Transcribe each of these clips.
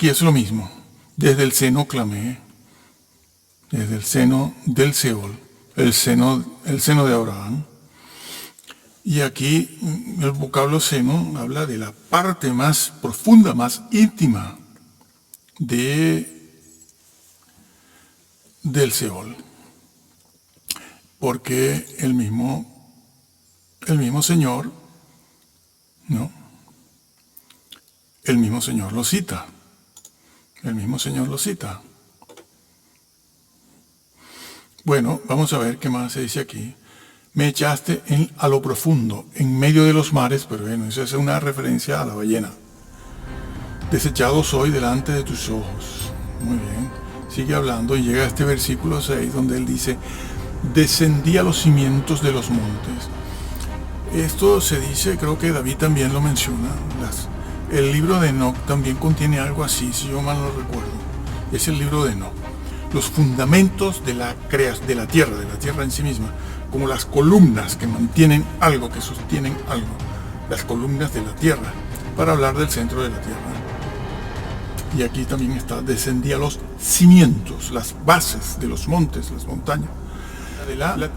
aquí es lo mismo. Desde el seno clamé, desde el seno del Seol, el seno de Abraham. Y aquí el vocablo seno habla de la parte más profunda, más íntima del Seol. Porque el mismo Señor, ¿no? El mismo Señor lo cita. El mismo Señor lo cita. Bueno, vamos a ver qué más se dice aquí. Me echaste a lo profundo, en medio de los mares, pero bueno, eso es una referencia a la ballena. Desechado soy delante de tus ojos. Muy bien. Sigue hablando y llega a este versículo 6 donde él dice, descendí a los cimientos de los montes. Esto se dice, creo que David también lo menciona. El libro de Enoc también contiene algo así, si yo mal no recuerdo. Es el libro de Enoc. Los fundamentos de la tierra en sí misma, como las columnas que mantienen algo, que sostienen algo, las columnas de la tierra, para hablar del centro de la tierra. Y aquí también está, descendí a los cimientos, las bases de los montes, las montañas.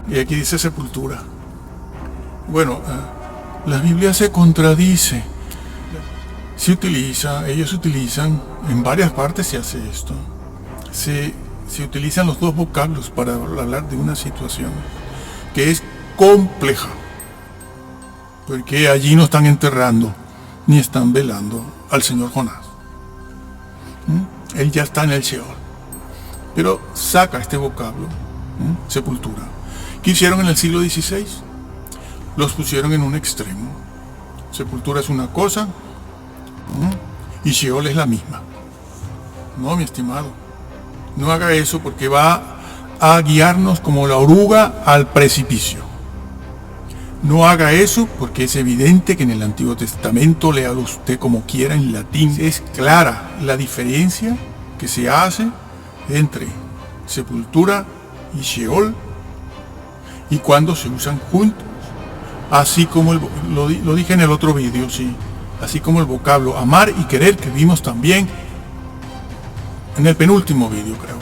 Y aquí dice sepultura. Bueno, la Biblia se contradice. Ellos utilizan, en varias partes se hace esto. Se utilizan los dos vocablos para hablar de una situación que es compleja, porque allí no están enterrando ni están velando al señor Jonás. Él ya está en el Seol, pero saca este vocablo, sepultura. ¿Qué hicieron en el siglo XVI? Los pusieron en un extremo. Sepultura es una cosa y Seol es la misma. No, mi estimado, no haga eso porque va a guiarnos como la oruga al precipicio. No haga eso porque es evidente que en el Antiguo Testamento, léalo usted como quiera en latín, es clara la diferencia que se hace entre sepultura y Sheol, y cuando se usan juntos, así como lo dije en el otro vídeo, sí, así como el vocablo amar y querer que vimos también en el penúltimo vídeo, creo.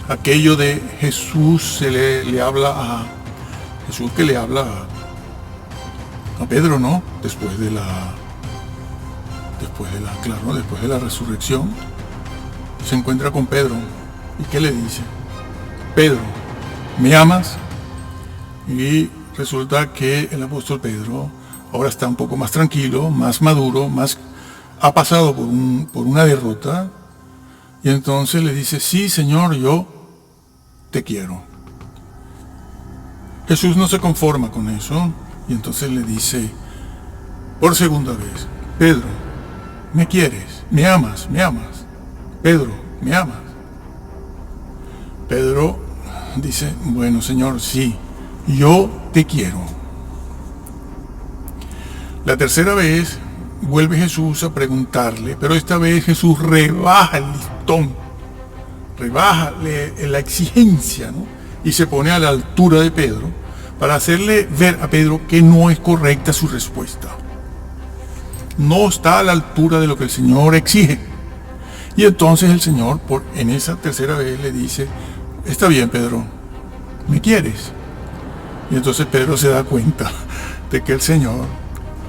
Aquello de Jesús le habla a Jesús, que le habla a Pedro, ¿no? Después de la resurrección, se encuentra con Pedro. ¿Y qué le dice? Pedro, ¿me amas? Y resulta que el apóstol Pedro ahora está un poco más tranquilo, más maduro, ha pasado por una derrota. Y entonces le dice, sí, Señor, yo te quiero. Jesús no se conforma con eso. Y entonces le dice, por segunda vez, Pedro, ¿me quieres? ¿Me amas? ¿Me amas? Pedro, ¿me amas? Pedro dice, bueno, Señor, sí, yo te quiero. La tercera vez vuelve Jesús a preguntarle, pero esta vez Jesús rebaja el listón, rebaja la exigencia, ¿no? Y se pone a la altura de Pedro para hacerle ver a Pedro que no es correcta su respuesta. No está a la altura de lo que el Señor exige. Y entonces el Señor, en esa tercera vez, le dice, está bien, Pedro, ¿me quieres? Y entonces Pedro se da cuenta de que el Señor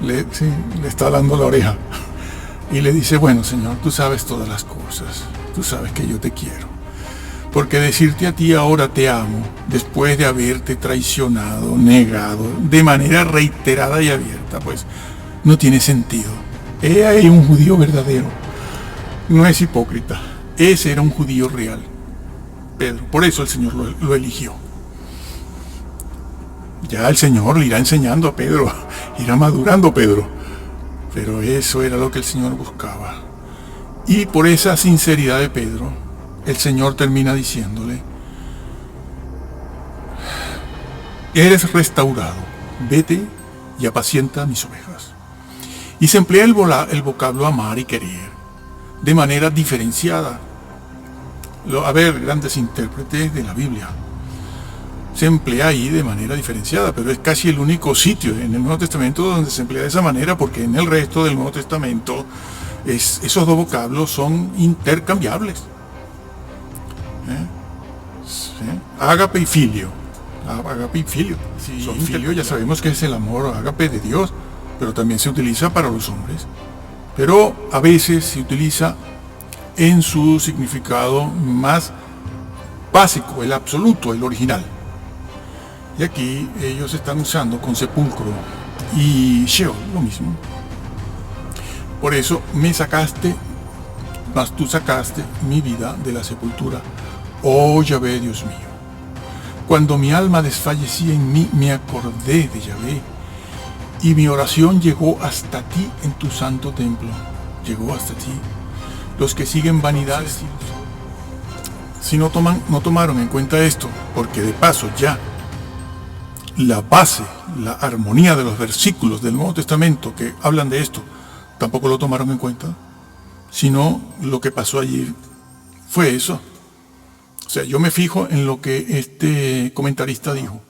le está dando la oreja y le dice, bueno, Señor, tú sabes todas las cosas, tú sabes que yo te quiero, porque decirte a ti ahora te amo, después de haberte traicionado, negado, de manera reiterada y abierta, pues no tiene sentido. He ahí un judío verdadero, no es hipócrita, ese era un judío real, Pedro, por eso el Señor lo eligió. Ya el Señor le irá enseñando a Pedro, irá madurando Pedro, pero eso era lo que el Señor buscaba. Y por esa sinceridad de Pedro, el Señor termina diciéndole, eres restaurado, vete y apacienta mis ovejas. Y se emplea el vocablo amar y querer de manera diferenciada. A ver, grandes intérpretes de la Biblia, se emplea ahí de manera diferenciada, pero es casi el único sitio en el Nuevo Testamento donde se emplea de esa manera, porque en el resto del Nuevo Testamento esos dos vocablos son intercambiables. Sí. Ágape y filio. Ágape y filio. Sí, filio ya sabemos que es el amor ágape de Dios, pero también se utiliza para los hombres. Pero a veces se utiliza en su significado más básico, el absoluto, el original. Y aquí ellos están usando con sepulcro y Sheol, lo mismo. Por eso me sacaste, mas tú sacaste mi vida de la sepultura. Oh Yahvé, Dios mío. Cuando mi alma desfallecía en mí, me acordé de Yahvé. Y mi oración llegó hasta ti en tu santo templo. Llegó hasta ti. Los que siguen vanidades, si no tomaron en cuenta esto, porque de paso ya la base, la armonía de los versículos del Nuevo Testamento que hablan de esto, tampoco lo tomaron en cuenta, sino lo que pasó allí fue eso. O sea, yo me fijo en lo que este comentarista dijo.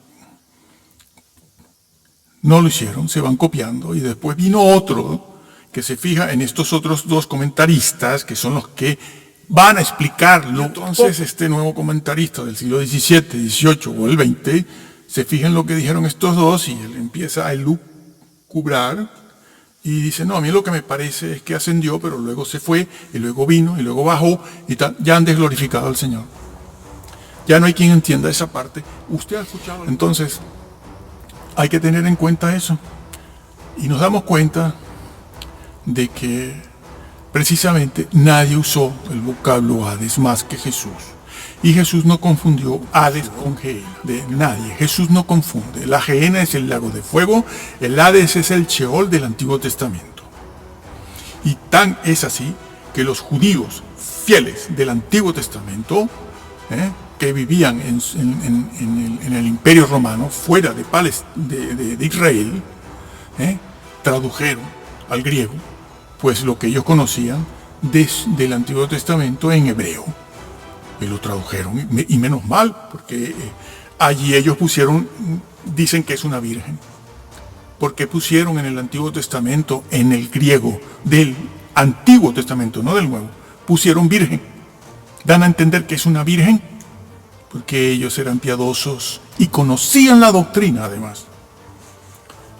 No lo hicieron, se van copiando, y después vino otro que se fija en estos otros dos comentaristas, que son los que van a explicarlo. Entonces este nuevo comentarista del siglo XVII, XVIII o el XX, se fija en lo que dijeron estos dos y él empieza a elucubrar y dice, no, a mí lo que me parece es que ascendió, pero luego se fue, y luego vino, y luego bajó, y tal. Ya han desglorificado al Señor. Ya no hay quien entienda esa parte. Usted ha escuchado. Entonces, hay que tener en cuenta eso. Y nos damos cuenta de que precisamente nadie usó el vocablo Hades más que Jesús. Y Jesús no confundió Hades con Gehenna, de nadie. Jesús no confunde. La Gehenna es el lago de fuego, el Hades es el Sheol del Antiguo Testamento. Y tan es así que los judíos fieles del Antiguo Testamento, que vivían en el Imperio Romano, fuera de Israel, tradujeron al griego pues lo que ellos conocían del Antiguo Testamento en hebreo. Y lo tradujeron, y menos mal, porque allí ellos dicen que es una virgen. Porque pusieron en el Antiguo Testamento, en el griego del Antiguo Testamento, no del Nuevo, pusieron virgen. Dan a entender que es una virgen, porque ellos eran piadosos y conocían la doctrina además.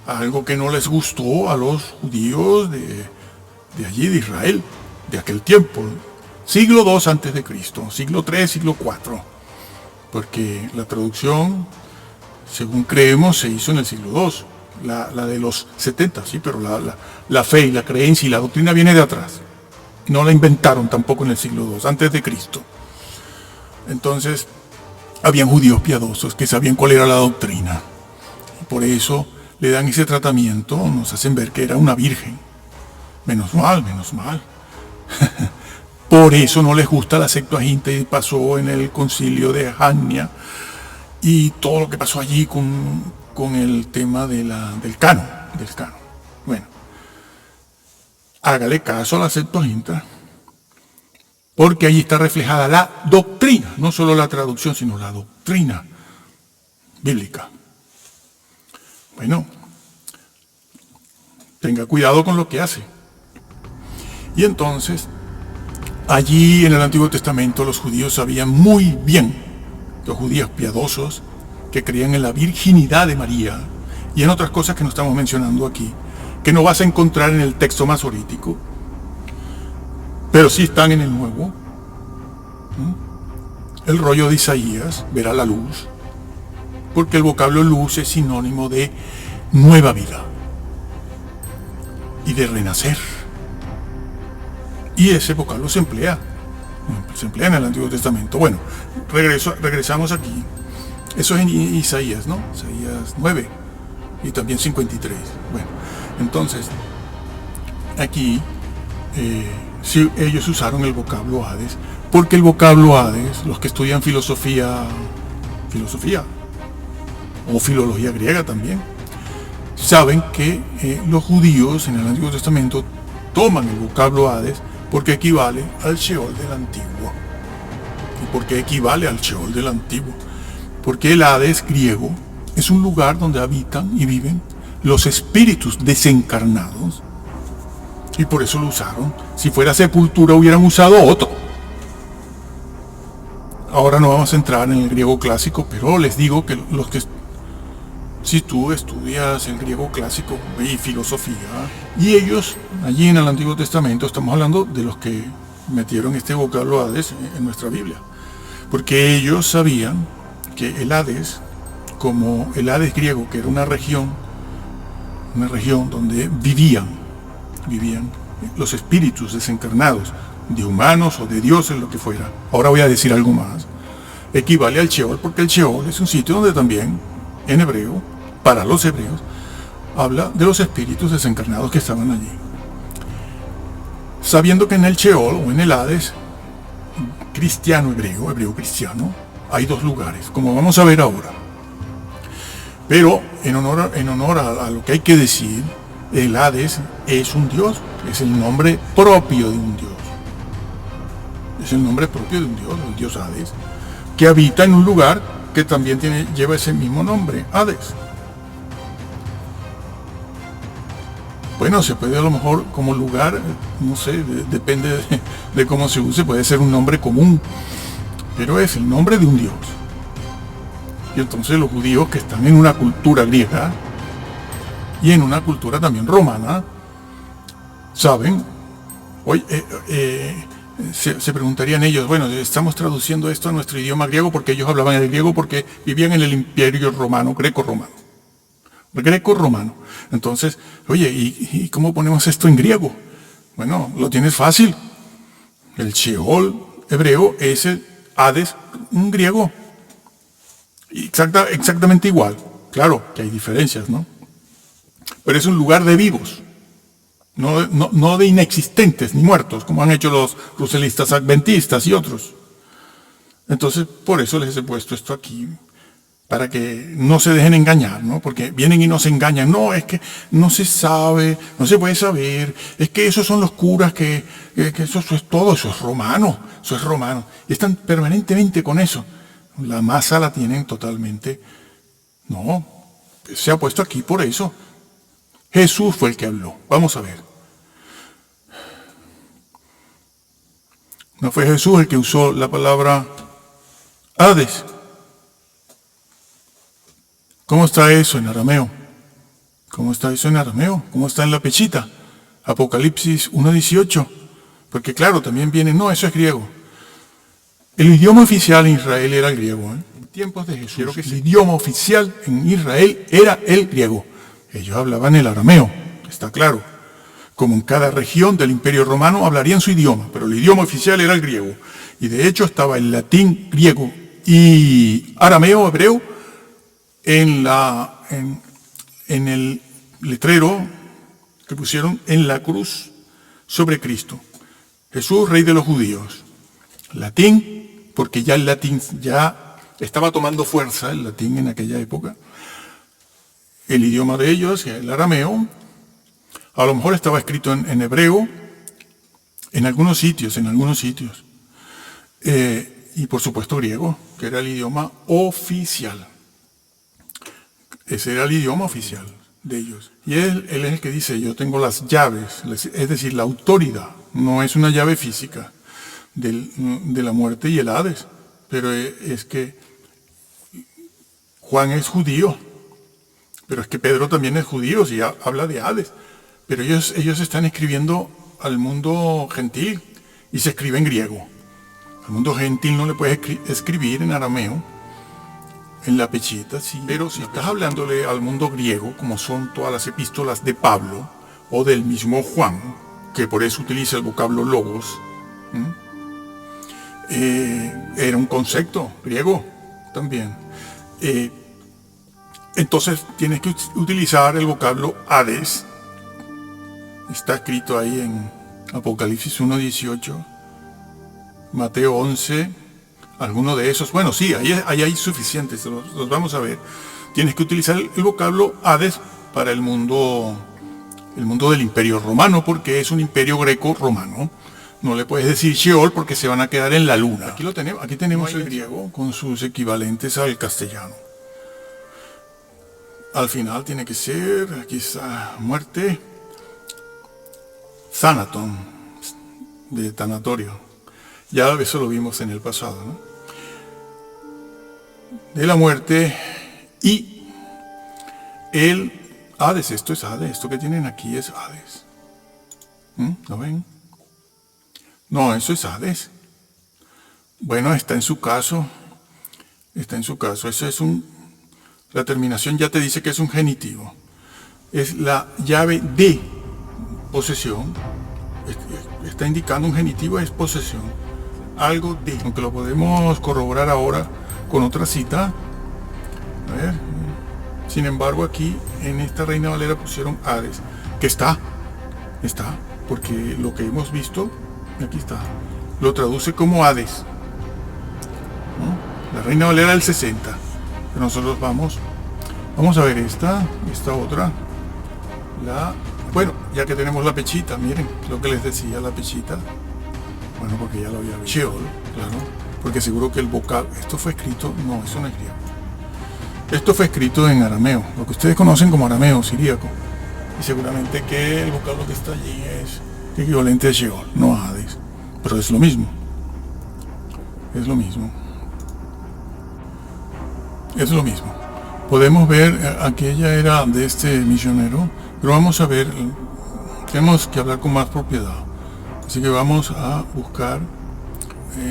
Algo que no les gustó a los judíos de allí, de Israel, de aquel tiempo. Siglo II antes de Cristo, siglo III, siglo IV, porque la traducción, según creemos, se hizo en el siglo II, la de los 70, sí, pero la fe y la creencia y la doctrina viene de atrás. No la inventaron tampoco en el siglo II, antes de Cristo. Entonces, habían judíos piadosos que sabían cuál era la doctrina. Y por eso le dan ese tratamiento, nos hacen ver que era una virgen. Menos mal, menos mal. Por eso no les gusta la Septuaginta y pasó en el concilio de Jania y todo lo que pasó allí con el tema del canon. Bueno, hágale caso a la Septuaginta, porque allí está reflejada la doctrina, no solo la traducción, sino la doctrina bíblica. Bueno, tenga cuidado con lo que hace. Y entonces, allí en el Antiguo Testamento los judíos sabían muy bien, los judíos piadosos, que creían en la virginidad de María y en otras cosas que no estamos mencionando aquí, que no vas a encontrar en el texto masorítico, pero sí están en el Nuevo. El rollo de Isaías verá la luz, porque el vocablo luz es sinónimo de nueva vida y de renacer. Y ese vocablo se emplea en el Antiguo Testamento. Bueno, regresamos aquí. Eso es en Isaías, ¿no? Isaías 9 y también 53. Bueno, entonces, aquí sí, ellos usaron el vocablo Hades, porque el vocablo Hades, los que estudian filosofía o filología griega también, saben que los judíos en el Antiguo Testamento toman el vocablo Hades porque equivale al Sheol del Antiguo. ¿Y por qué equivale al Sheol del Antiguo? Porque el Hades griego es un lugar donde habitan y viven los espíritus desencarnados Y por eso lo usaron. Si fuera sepultura hubieran usado otro. Ahora no vamos a entrar en el griego clásico, pero les digo que si tú estudias el griego clásico y filosofía, y ellos, allí en el Antiguo Testamento, estamos hablando de los que metieron este vocablo Hades en nuestra Biblia, porque ellos sabían que el Hades, como el Hades griego, que era una región donde vivían los espíritus desencarnados, de humanos o de dioses, lo que fuera. Ahora voy a decir algo más. Equivale al Sheol, porque el Sheol es un sitio donde también, en hebreo, para los hebreos, habla de los espíritus desencarnados que estaban allí. Sabiendo que en el Sheol o en el Hades, hebreo cristiano, hay dos lugares, como vamos a ver ahora. Pero en honor a lo que hay que decir, el Hades es un dios, es el nombre propio de un dios. Es el nombre propio de un dios, el dios Hades, que habita en un lugar que también lleva ese mismo nombre, Hades. Bueno, se puede a lo mejor como lugar, no sé, depende de cómo se use, puede ser un nombre común, pero es el nombre de un dios. Y entonces los judíos que están en una cultura griega y en una cultura también romana, saben, se preguntarían ellos, bueno, estamos traduciendo esto a nuestro idioma griego porque ellos hablaban el griego porque vivían en el imperio romano, greco-romano. Entonces, oye, ¿y cómo ponemos esto en griego? Bueno, lo tienes fácil. El Sheol hebreo es el Hades griego. Exactamente igual. Claro que hay diferencias, ¿no? Pero es un lugar de vivos. No de inexistentes ni muertos, como han hecho los ruselistas adventistas y otros. Entonces, por eso les he puesto esto aquí, para que no se dejen engañar, ¿no? Porque vienen y nos engañan. No, es que no se sabe, no se puede saber, es que esos son los curas que eso es todo, eso es romano. Y están permanentemente con eso. La masa la tienen totalmente. No, se ha puesto aquí por eso. Jesús fue el que habló. Vamos a ver. No fue Jesús el que usó la palabra Hades. ¿Cómo está eso en arameo? ¿Cómo está en la pechita? Apocalipsis 1:18. Porque claro, también viene, no, eso es griego. El idioma oficial en Israel era el griego. En tiempos de Jesús, el idioma oficial en Israel era el griego. Ellos hablaban el arameo, está claro. Como en cada región del Imperio Romano hablarían su idioma, pero el idioma oficial era el griego. Y de hecho estaba el latín, griego y arameo, hebreo, en el letrero que pusieron en la cruz sobre Cristo. Jesús, rey de los judíos. Latín, porque ya el latín ya estaba tomando fuerza, el latín en aquella época. El idioma de ellos, el arameo, a lo mejor estaba escrito en hebreo, en algunos sitios. Y por supuesto griego, que era el idioma oficial. Ese era el idioma oficial de ellos. Y él es el que dice, yo tengo las llaves, es decir, la autoridad. No es una llave física de la muerte y el Hades. Pero es que Juan es judío. Pero es que Pedro también es judío, y habla de Hades. Pero ellos están escribiendo al mundo gentil y se escribe en griego. Al mundo gentil no le puedes escribir en arameo, en la pechita, sí. Pero si estás hablándole al mundo griego, como son todas las epístolas de Pablo o del mismo Juan, que por eso utiliza el vocablo logos, era un concepto griego también. Entonces tienes que utilizar el vocablo Hades. Está escrito ahí en Apocalipsis 1:18, Mateo 11, alguno de esos. Bueno, sí, ahí hay suficientes, los vamos a ver. Tienes que utilizar el vocablo Hades para el mundo del Imperio Romano, porque es un imperio greco-romano. No le puedes decir Sheol porque se van a quedar en la luna. Aquí tenemos el griego con sus equivalentes al castellano. Al final tiene que ser, aquí está, muerte Thanaton, de tanatorio. Ya eso lo vimos en el pasado, ¿no? De la muerte y el Hades. Esto es Hades, esto que tienen aquí es Hades. ¿Lo ven? No, eso es Hades. Bueno, está en su caso. Eso es la terminación ya te dice que es un genitivo. Es la llave de posesión. Está indicando un genitivo, es posesión. Algo de. Aunque lo podemos corroborar ahora con otra cita. A ver. Sin embargo, aquí en esta Reina Valera pusieron Hades. Que está. Porque lo que hemos visto, aquí está. Lo traduce como Hades. ¿No? La Reina Valera del 60. Pero nosotros vamos a ver esta otra. Bueno, ya que tenemos la pechita, miren lo que les decía, la pechita. Bueno, porque ya lo había visto. Sheol, claro. Porque seguro que el vocablo, esto fue escrito, no, eso no es griego. Esto fue escrito en arameo, lo que ustedes conocen como arameo siríaco. Y seguramente que el vocablo que está allí es equivalente a Sheol, no a Hades. Pero es lo mismo. Es lo mismo. Podemos ver, aquella era de este misionero, pero vamos a ver, tenemos que hablar con más propiedad. Así que vamos a buscar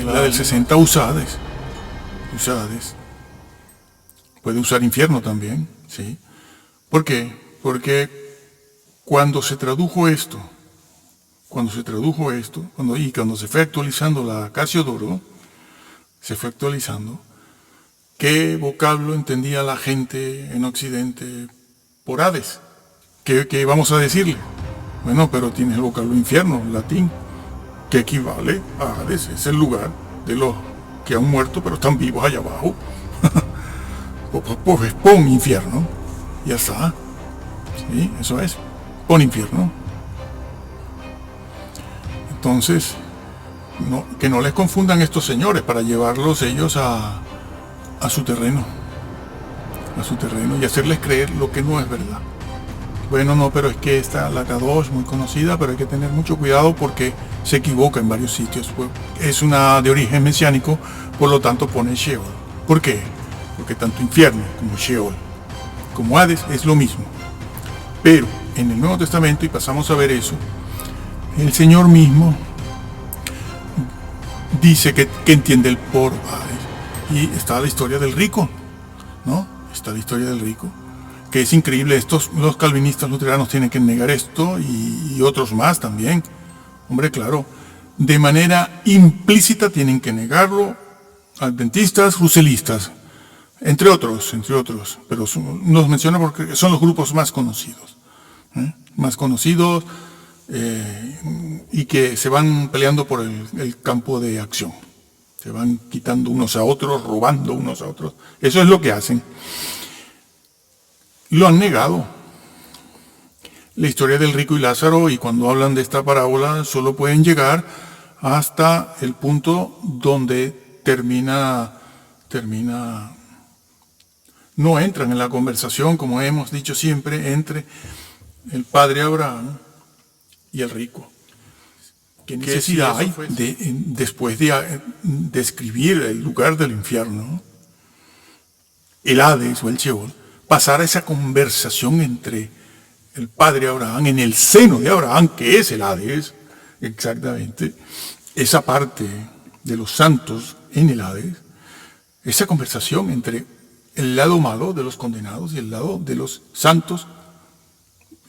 la del 60, Usades. Puede usar infierno también, ¿sí? ¿Por qué? Porque cuando se tradujo esto, cuando se fue actualizando la Casiodoro, se fue actualizando, ¿qué vocablo entendía la gente en Occidente por Hades? ¿Qué vamos a decirle? Bueno, pero tiene el vocablo infierno, latín, que equivale a Hades, es el lugar de los que han muerto pero están vivos allá abajo. Pues pon infierno, ya está. Sí, eso es, pon infierno. Entonces, que no les confundan estos señores para llevarlos ellos a su terreno y hacerles creer lo que no es verdad. Bueno, no, pero es que esta, la K2, muy conocida, pero hay que tener mucho cuidado porque se equivoca en varios sitios. Es una de origen mesiánico, por lo tanto pone Sheol. ¿Por qué? Porque tanto infierno como Sheol, como Hades, es lo mismo. Pero en el Nuevo Testamento, y pasamos a ver eso, el Señor mismo dice que entiende el por Hades. Y está la historia del rico, ¿no? Está la historia del rico, que es increíble. Los calvinistas luteranos tienen que negar esto y otros más también. Hombre, claro, de manera implícita tienen que negarlo adventistas, ruselistas, entre otros, pero nos menciona porque son los grupos más conocidos, y que se van peleando por el campo de acción. Se van quitando unos a otros, robando unos a otros. Eso es lo que hacen. Lo han negado. La historia del rico y Lázaro, y cuando hablan de esta parábola, solo pueden llegar hasta el punto donde termina. No entran en la conversación, como hemos dicho siempre, entre el padre Abraham y el rico. ¿Qué necesidad hay después de describir el lugar del infierno, el Hades o el Sheol, pasar a esa conversación entre el padre Abraham, en el seno de Abraham, que es el Hades, exactamente, esa parte de los santos en el Hades, esa conversación entre el lado malo de los condenados y el lado de los santos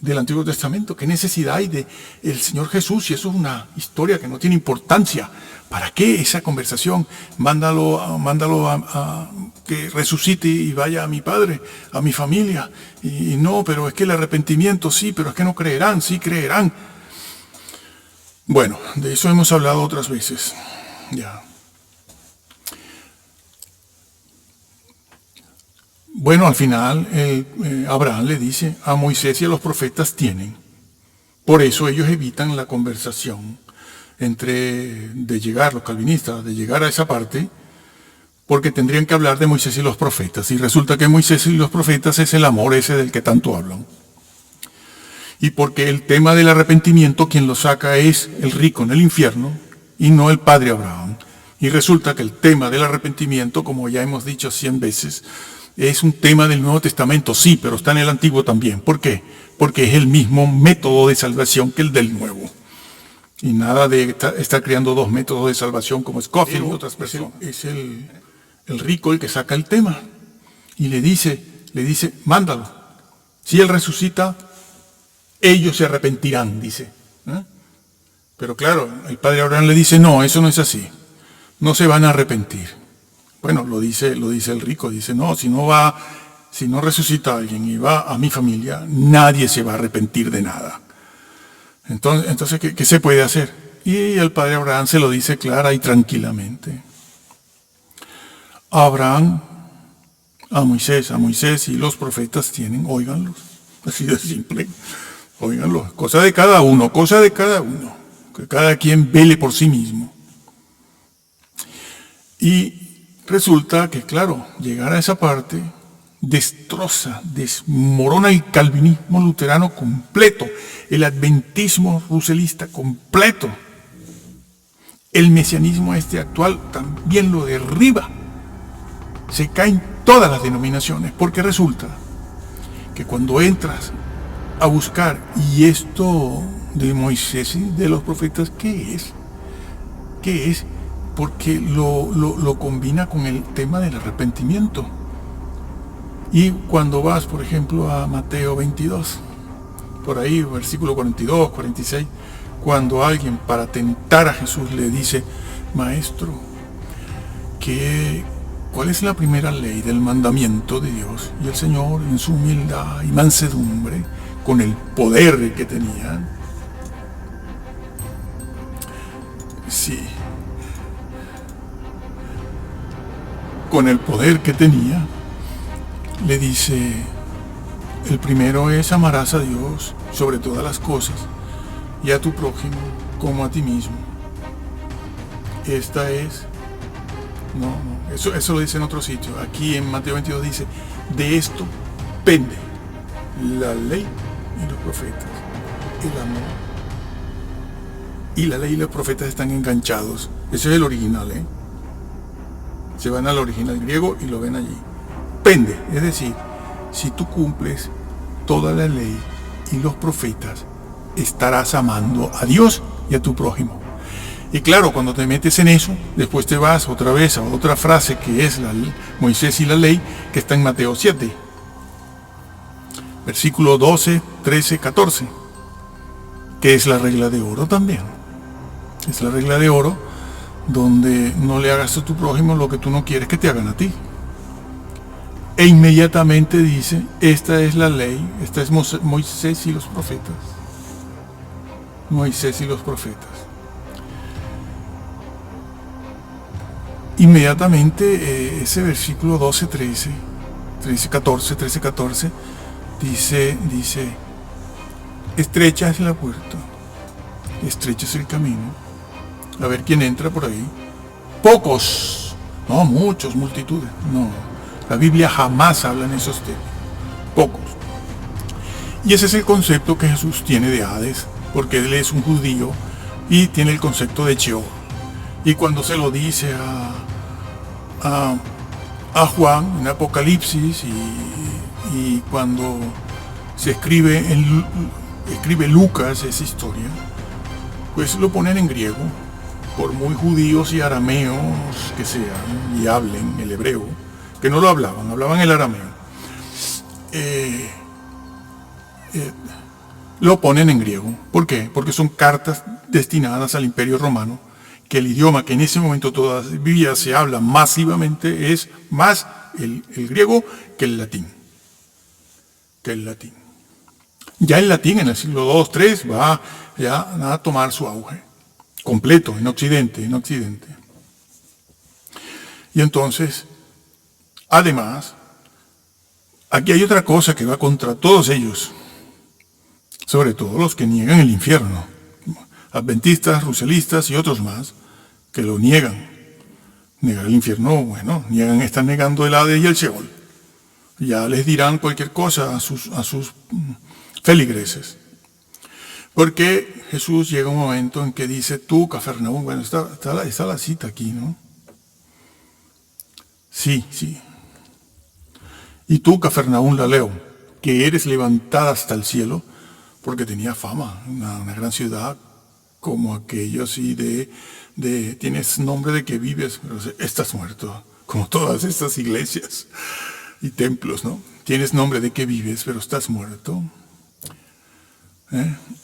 del Antiguo Testamento? ¿Qué necesidad hay de el Señor Jesús? Y eso es una historia que no tiene importancia. ¿Para qué esa conversación? Mándalo a que resucite y vaya a mi padre, a mi familia. Y no, pero es que el arrepentimiento sí, pero es que no creerán, sí creerán. Bueno, de eso hemos hablado otras veces. Ya. Bueno, al final Abraham le dice, a Moisés y a los profetas tienen. Por eso ellos evitan la conversación los calvinistas, de llegar a esa parte, porque tendrían que hablar de Moisés y los profetas. Y resulta que Moisés y los profetas es el amor ese del que tanto hablan. Y porque el tema del arrepentimiento, quien lo saca es el rico en el infierno y no el padre Abraham. Y resulta que el tema del arrepentimiento, como ya hemos dicho 100 veces, es un tema del Nuevo Testamento, sí, pero está en el Antiguo también. ¿Por qué? Porque es el mismo método de salvación que el del Nuevo. Y nada de estar creando dos métodos de salvación como Scofield y otras personas. Es el rico el que saca el tema y le dice, mándalo. Si él resucita, ellos se arrepentirán, dice. Pero claro, el padre Abraham le dice, no, eso no es así. No se van a arrepentir. Bueno, lo dice el rico, dice, no, si no resucita alguien y va a mi familia, nadie se va a arrepentir de nada. Entonces ¿qué se puede hacer? Y el padre Abraham se lo dice clara y tranquilamente. Abraham, a Moisés y los profetas tienen, óiganlos, así de simple, óiganlos, cosa de cada uno, que cada quien vele por sí mismo. Y resulta que, claro, llegar a esa parte desmorona el calvinismo luterano completo, el adventismo ruselista completo. El mesianismo actual también lo derriba. Se caen todas las denominaciones, porque resulta que cuando entras a buscar, y esto de Moisés y de los profetas, ¿qué es? Porque lo combina con el tema del arrepentimiento. Y cuando vas, por ejemplo, a Mateo 22, por ahí, versículo 42, 46, cuando alguien para tentar a Jesús le dice, Maestro, ¿cuál es la primera ley del mandamiento de Dios? Y el Señor, en su humildad y mansedumbre, con el poder que tenía, le dice, el primero es amarás a Dios sobre todas las cosas y a tu prójimo como a ti mismo. Esta es, eso lo dice en otro sitio. Aquí en Mateo 22 dice, de esto pende la ley y los profetas, el amor. Y la ley y los profetas están enganchados. Ese es el original, Se van al original griego y lo ven allí. Pende, es decir, si tú cumples toda la ley y los profetas, estarás amando a Dios y a tu prójimo. Y claro, cuando te metes en eso, después te vas otra vez a otra frase que es Moisés y la ley, que está en Mateo 7, versículo 12, 13, 14, que es la regla de oro también. Es la regla de oro donde no le hagas a tu prójimo lo que tú no quieres que te hagan a ti. E inmediatamente dice, esta es la ley, esta es Moisés y los profetas. Moisés y los profetas. Inmediatamente ese versículo 12, 13, 14, dice, estrecha es la puerta, estrecha es el camino. A ver quién entra por ahí. Pocos, no muchos, multitudes, no. La Biblia jamás habla en esos temas. Pocos. Y ese es el concepto que Jesús tiene de Hades, porque él es un judío y tiene el concepto de Sheol. Y cuando se lo dice a Juan en Apocalipsis y cuando se escribe Lucas esa historia, pues lo ponen en griego, por muy judíos y arameos que sean y hablen el hebreo, que no lo hablaban el arameo, lo ponen en griego. ¿Por qué? Porque son cartas destinadas al Imperio Romano, que el idioma que en ese momento todavía se habla masivamente es más el griego que el latín. Ya el latín en el siglo II, III va ya a tomar su auge completo en Occidente. Y entonces, además, aquí hay otra cosa que va contra todos ellos, sobre todo los que niegan el infierno, adventistas, ruselistas y otros más, que lo niegan. Negar el infierno, bueno, están negando el Hades y el Sheol. Ya les dirán cualquier cosa a sus feligreses. Porque Jesús llega un momento en que dice, tú, Cafarnaúm, bueno, está la cita aquí, ¿no? Sí. Y tú, Cafarnaúm, la leo, que eres levantada hasta el cielo, porque tenía fama, una gran ciudad, como aquello así tienes nombre de que vives, pero estás muerto, como todas estas iglesias y templos, ¿no? Tienes nombre de que vives, pero estás muerto.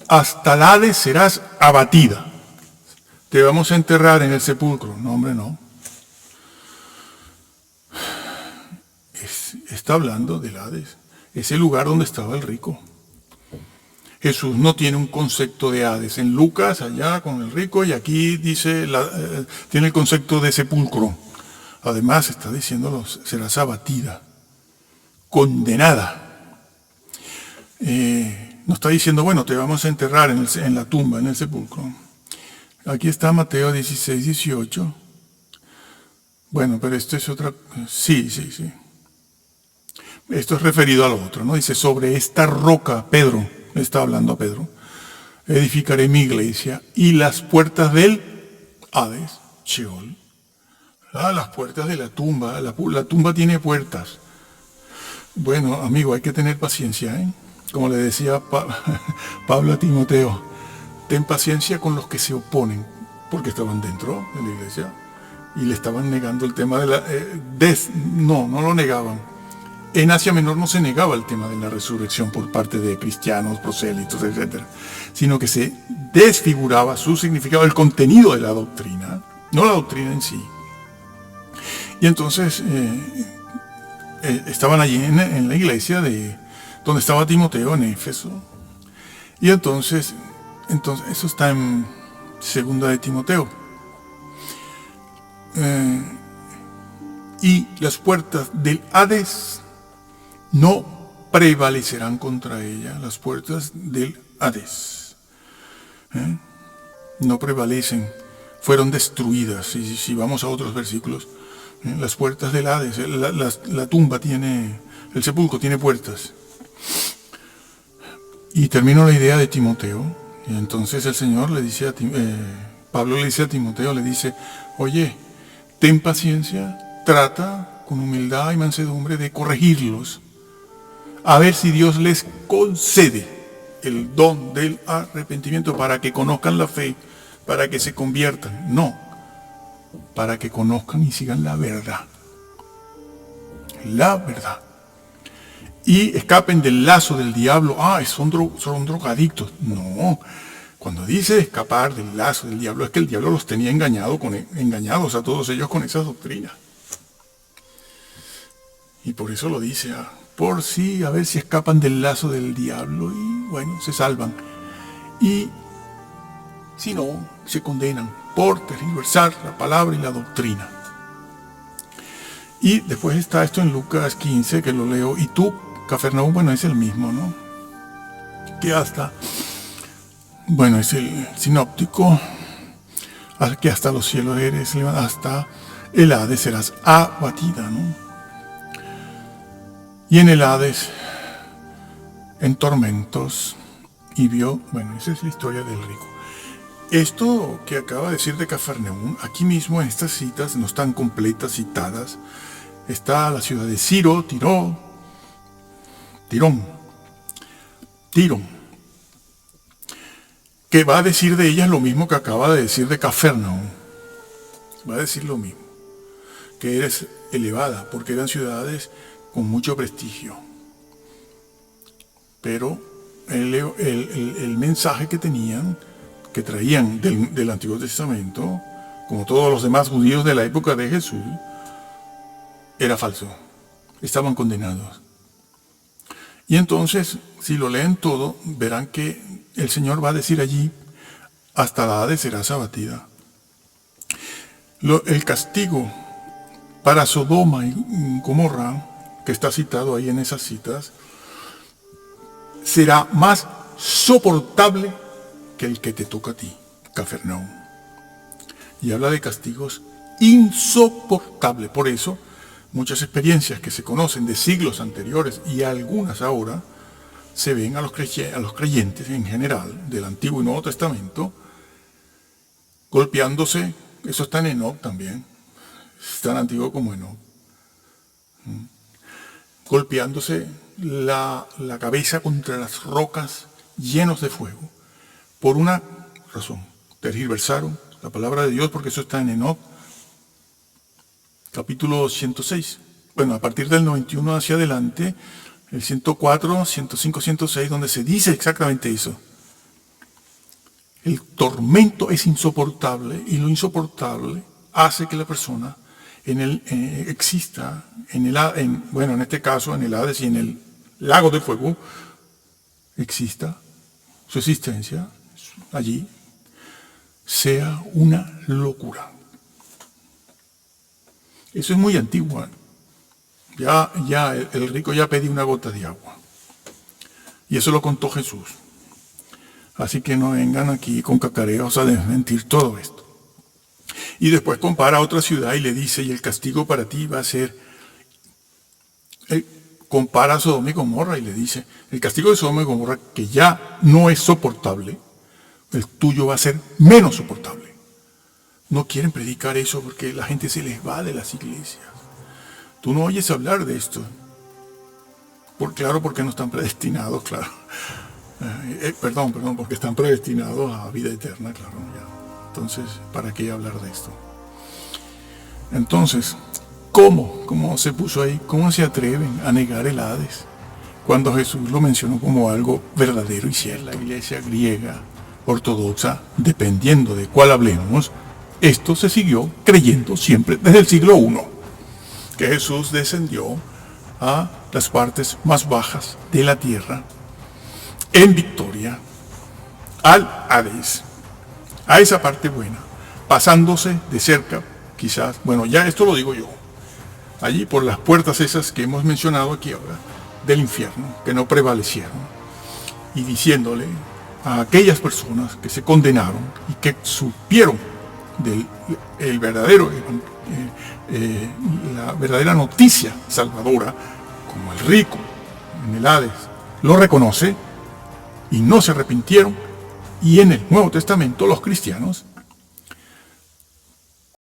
Hasta el Hades serás abatida. Te vamos a enterrar en el sepulcro. No, hombre, no. Está hablando del Hades. Es el lugar donde estaba el rico. Jesús no tiene un concepto de Hades. En Lucas, allá con el rico, y aquí dice, tiene el concepto de sepulcro. Además, está diciéndolo, serás abatida, condenada. No está diciendo, bueno, te vamos a enterrar en la tumba, en el sepulcro. Aquí está Mateo 16, 18. Bueno, pero esto es otra... Sí. Esto es referido al otro, ¿no? Dice, sobre esta roca, Pedro, le está hablando a Pedro, edificaré mi iglesia y las puertas del Hades, Sheol. Las puertas de la tumba, la tumba tiene puertas. Bueno, amigo, hay que tener paciencia, ¿eh? Como le decía Pablo a Timoteo, ten paciencia con los que se oponen, porque estaban dentro de la iglesia y le estaban negando el tema de la... no lo negaban. En Asia Menor no se negaba el tema de la resurrección por parte de cristianos, prosélitos, etc., sino que se desfiguraba su significado, el contenido de la doctrina, no la doctrina en sí. Y entonces estaban allí en la iglesia donde estaba Timoteo, en Éfeso. Y entonces eso está en 2 de Timoteo. Y las puertas del Hades no prevalecerán contra ella. Las puertas del Hades no prevalecen, fueron destruidas. Y si vamos a otros versículos, las puertas del Hades, la tumba tiene, el sepulcro tiene puertas. Y termino la idea de Timoteo. Y entonces el Señor le dice Pablo le dice a Timoteo, le dice, oye, ten paciencia, trata con humildad y mansedumbre de corregirlos, a ver si Dios les concede el don del arrepentimiento para que conozcan la fe, para que se conviertan. No, para que conozcan y sigan la verdad. La verdad. Y escapen del lazo del diablo. Son drogadictos. No, cuando dice escapar del lazo del diablo, es que el diablo los tenía engañados a todos ellos con esas doctrinas. Y por eso lo dice, por sí, a ver si escapan del lazo del diablo y bueno, se salvan. Y si no, se condenan por tergiversar la palabra y la doctrina. Y después está esto en Lucas 15, que lo leo, y tú, Cafarnaúm, bueno, es el mismo, ¿no? Que hasta, bueno, es el sinóptico, que hasta los cielos eres, hasta el Hades serás abatida, ¿no? Y en el Hades, en tormentos, y vio, bueno, esa es la historia del rico. Esto que acaba de decir de Cafarnaúm, aquí mismo en estas citas, no están completas citadas, está la ciudad de Ciro, Tirón, que va a decir de ellas lo mismo que acaba de decir de Cafarnaúm. Va a decir lo mismo, que eres elevada, porque eran ciudades con mucho prestigio. Pero el mensaje que traían del Antiguo Testamento, como todos los demás judíos de la época de Jesús, era falso. Estaban condenados. Y entonces, si lo leen todo, verán que el Señor va a decir allí, hasta la Hades serás abatida. El castigo para Sodoma y Gomorra, que está citado ahí en esas citas, será más soportable que el que te toca a ti, Cafarnaúm. Y habla de castigos insoportables. Por eso, muchas experiencias que se conocen de siglos anteriores y algunas ahora, se ven a los creyentes en general del Antiguo y Nuevo Testamento golpeándose. Eso está en Enoc también, es tan antiguo como Enoc, golpeándose la cabeza contra las rocas llenos de fuego, por una razón: tergiversaron la palabra de Dios, porque eso está en Enoc, capítulo 106. Bueno, a partir del 91 hacia adelante, el 104, 105, 106, donde se dice exactamente eso. El tormento es insoportable, y lo insoportable hace que la persona exista en este caso en el Hades y en el lago de fuego, exista su existencia allí, sea una locura. Eso es muy antiguo. Ya el rico ya pedía una gota de agua. Y eso lo contó Jesús. Así que no vengan aquí con cacareos a desmentir todo esto. Y después compara a otra ciudad y le dice, y el castigo para ti va a ser... compara a Sodoma y Gomorra y le dice, el castigo de Sodoma y Gomorra, que ya no es soportable, el tuyo va a ser menos soportable. No quieren predicar eso porque la gente se les va de las iglesias. Tú no oyes hablar de esto. Claro, porque no están predestinados, claro. Perdón, porque están predestinados a vida eterna, claro. Ya. Entonces, ¿para qué hablar de esto? Entonces, ¿cómo se puso ahí? ¿Cómo se atreven a negar el Hades? Cuando Jesús lo mencionó como algo verdadero y cierto. La iglesia griega ortodoxa, dependiendo de cuál hablemos, esto se siguió creyendo siempre desde el siglo I, que Jesús descendió a las partes más bajas de la tierra en victoria, al Hades, a esa parte buena, pasándose de cerca, quizás, bueno, ya esto lo digo yo, allí por las puertas esas que hemos mencionado aquí ahora, del infierno, que no prevalecieron, y diciéndole a aquellas personas que se condenaron y que supieron del verdadero la verdadera noticia salvadora, como el rico en el Hades lo reconoce y no se arrepintieron, y en el Nuevo Testamento los cristianos